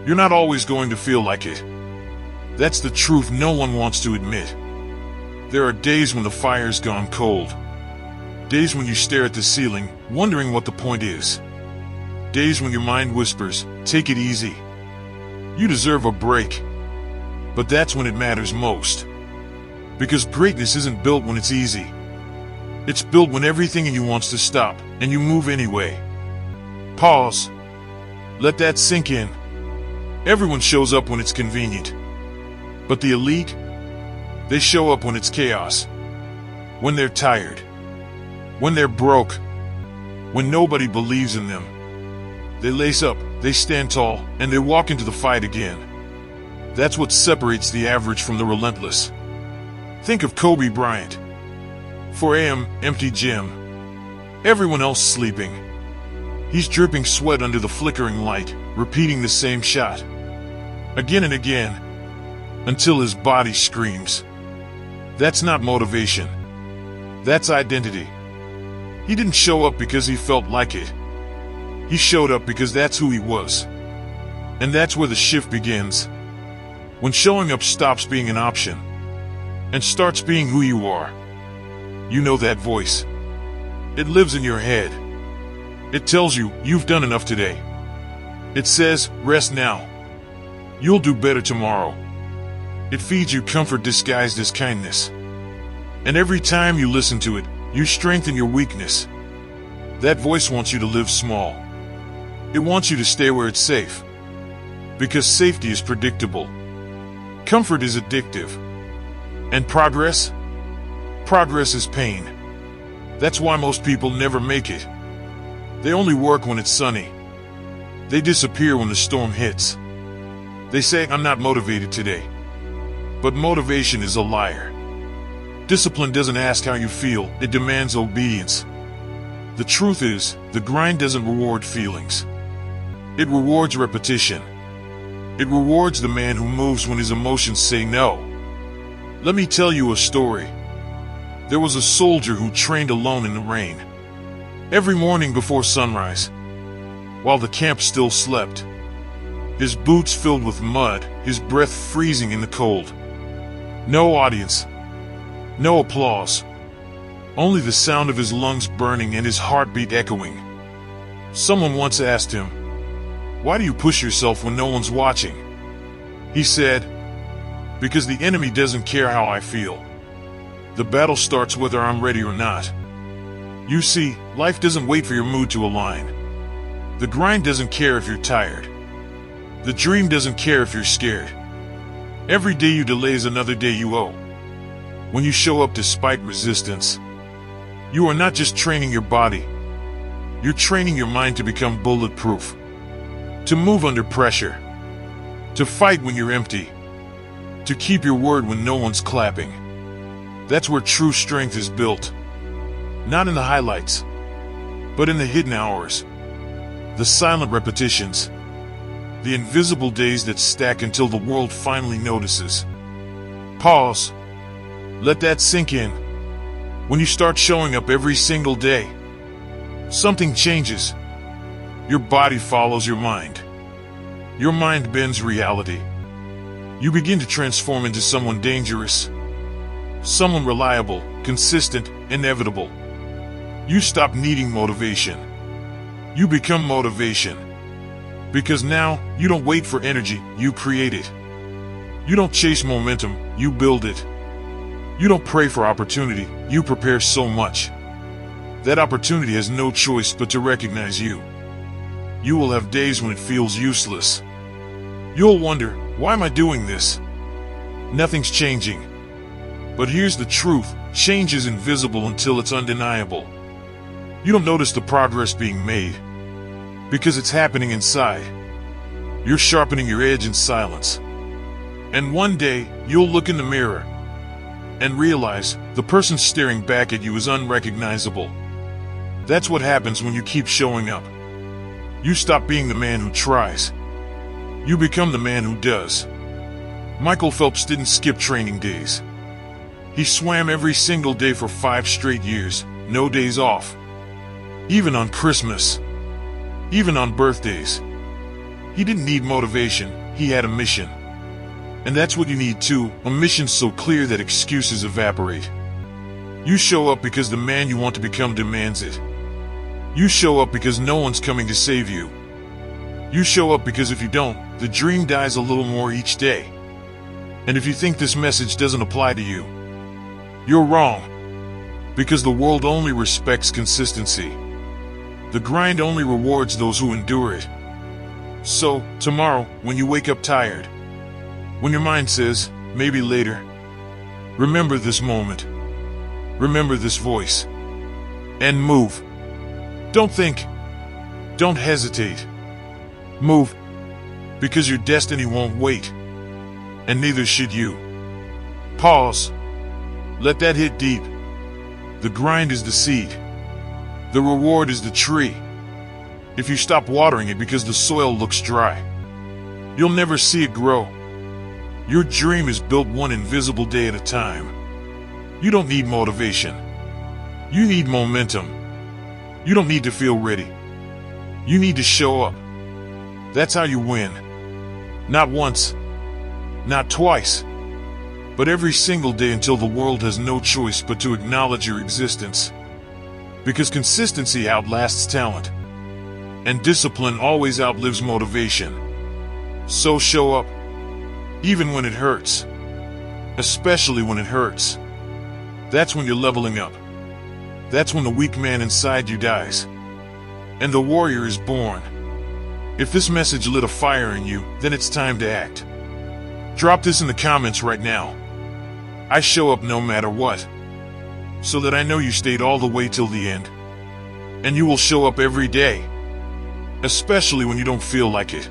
You're not always going to feel like it. That's the truth no one wants to admit. There are days when the fire's gone cold. Days when you stare at the ceiling, wondering what the point is. Days when your mind whispers, take it easy. You deserve a break. But that's when it matters most. Because greatness isn't built when it's easy. It's built when everything in you wants to stop, and you move anyway. Pause. Let that sink in. Everyone shows up when it's convenient. But the elite? They show up when it's chaos. When they're tired. When they're broke. When nobody believes in them. They lace up, they stand tall, and they walk into the fight again. That's what separates the average from the relentless. Think of Kobe Bryant. 4 a.m., empty gym. Everyone else sleeping. He's dripping sweat under the flickering light, repeating the same shot. Again and again. Until his body screams. That's not motivation. That's identity. He didn't show up because he felt like it. He showed up because that's who he was. And that's where the shift begins. When showing up stops being an option and starts being who you are. You know that voice. It lives in your head. It tells you, you've done enough today. It says, rest now. You'll do better tomorrow. It feeds you comfort disguised as kindness. And every time you listen to it, you strengthen your weakness. That voice wants you to live small. It wants you to stay where it's safe. Because safety is predictable. Comfort is addictive. And progress? Progress is pain. That's why most people never make it. They only work when it's sunny. They disappear when the storm hits. They say, I'm not motivated today. But motivation is a liar. Discipline doesn't ask how you feel, it demands obedience. The truth is, the grind doesn't reward feelings. It rewards repetition. It rewards the man who moves when his emotions say no. Let me tell you a story. There was a soldier who trained alone in the rain. Every morning before sunrise, while the camp still slept. His boots filled with mud, his breath freezing in the cold. No audience. No applause. Only the sound of his lungs burning and his heartbeat echoing. Someone once asked him, why do you push yourself when no one's watching? He said, because the enemy doesn't care how I feel. The battle starts whether I'm ready or not. You see, life doesn't wait for your mood to align. The grind doesn't care if you're tired. The dream doesn't care if you're scared. Every day you delay is another day you owe. When you show up despite resistance, you are not just training your body. You're training your mind to become bulletproof. To move under pressure. To fight when you're empty. To keep your word when no one's clapping. That's where true strength is built. Not in the highlights, but in the hidden hours. The silent repetitions. The invisible days that stack until the world finally notices. Pause. Let that sink in. When you start showing up every single day, something changes. Your body follows your mind. Your mind bends reality. You begin to transform into someone dangerous. Someone reliable, consistent, inevitable. You stop needing motivation. You become motivation. Because now, you don't wait for energy, you create it. You don't chase momentum, you build it. You don't pray for opportunity, you prepare so much. That opportunity has no choice but to recognize you. You will have days when it feels useless. You'll wonder, why am I doing this? Nothing's changing. But here's the truth, change is invisible until it's undeniable. You don't notice the progress being made. Because it's happening inside. You're sharpening your edge in silence. And one day, you'll look in the mirror and realize the person staring back at you is unrecognizable. That's what happens when you keep showing up. You stop being the man who tries. You become the man who does. Michael Phelps didn't skip training days. He swam every single day for 5 straight years, no days off. Even on Christmas. Even on birthdays. He didn't need motivation, he had a mission. And that's what you need too, a mission so clear that excuses evaporate. You show up because the man you want to become demands it. You show up because no one's coming to save you. You show up because if you don't, the dream dies a little more each day. And if you think this message doesn't apply to you, you're wrong. Because the world only respects consistency. The grind only rewards those who endure it. So, tomorrow, when you wake up tired, when your mind says, maybe later, remember this moment. Remember this voice. And move. Don't think. Don't hesitate. Move. Because your destiny won't wait. And neither should you. Pause. Let that hit deep. The grind is the seed. The reward is the tree. If you stop watering it because the soil looks dry, you'll never see it grow. Your dream is built one invisible day at a time. You don't need motivation. You need momentum. You don't need to feel ready. You need to show up. That's how you win. Not once, not twice, but every single day until the world has no choice but to acknowledge your existence. Because consistency outlasts talent, and discipline always outlives motivation. So show up, even when it hurts. Especially when it hurts. That's when you're leveling up. That's when the weak man inside you dies. And the warrior is born. If this message lit a fire in you, then it's time to act. Drop this in the comments right now. I show up no matter what. So that I know you stayed all the way till the end. And you will show up every day. Especially when you don't feel like it.